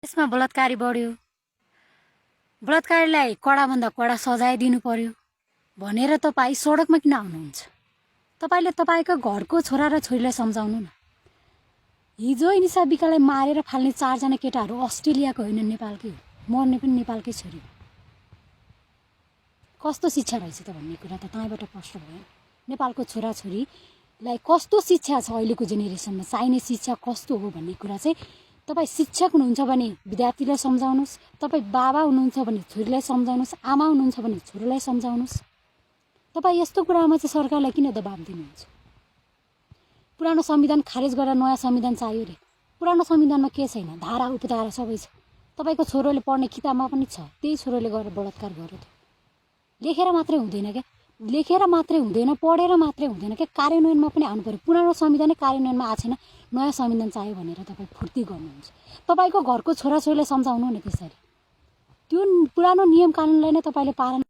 यसमा बलात्कारी बढ्यो, बलात्कारीलाई कडाभन्दा कडा सजाय दिनु पर्यो भनेर तपाईँ सडकमा किन आउनुहुन्छ? तपाईले तपाईको घरको छोरा र छोरीलाई सम्झाउनु न। हिजो निशा बिकालाई मारेर फाल्ने 4 जना केटाहरू अस्ट्रेलियाको होइन, नेपालकै हो। मर्ने पनि नेपालकै छोरी हो। कस्तो शिक्षा रहेछ त भन्ने कुरा त त्यहाँबाट प्रश्न भयो। नेपालको छोराछोरीलाई कस्तो शिक्षा छ, अहिलेको जेनेरेसनमा चाहिने शिक्षा कस्तो हो भन्ने कुरा चाहिँ तपाईँ शिक्षक हुनुहुन्छ भने विद्यार्थीलाई सम्झाउनुहोस्, तपाईँ बाबा हुनुहुन्छ भने छोरीलाई सम्झाउनुहोस्, आमा हुनुहुन्छ भने छोरीलाई सम्झाउनुहोस्। तपाईँ यस्तो कुरामा चाहिँ सरकारलाई किन दबाब दिनुहुन्छ? पुरानो संविधान खारेज गरेर नयाँ संविधान चाहियो रे। पुरानो संविधानमा के छैन? धारा उपधारा सबै छ। तपाईको छोरोले पढ्ने किताबमा पनि छ। त्यही छोरोले गएर बलात्कार गर्यो त। लेखेर मात्रै हुँदैन क्या, लेखेर मात्रै हुँदैन, पढेर मात्रै हुँदैन क्या, कार्यान्वयनमा पनि आउनु पर्यो। पुरानो संविधानै कार्यान्वयनमा आएको छैन, नयाँ संविधान चाहियो भनेर तपाईँ फुर्ती गर्नुहुन्छ। तपाईको घरको छोराछोरीलाई सम्झाउनु न त्यसरी। त्यो पुरानो नियम कानुनलाई नै तपाईले पालन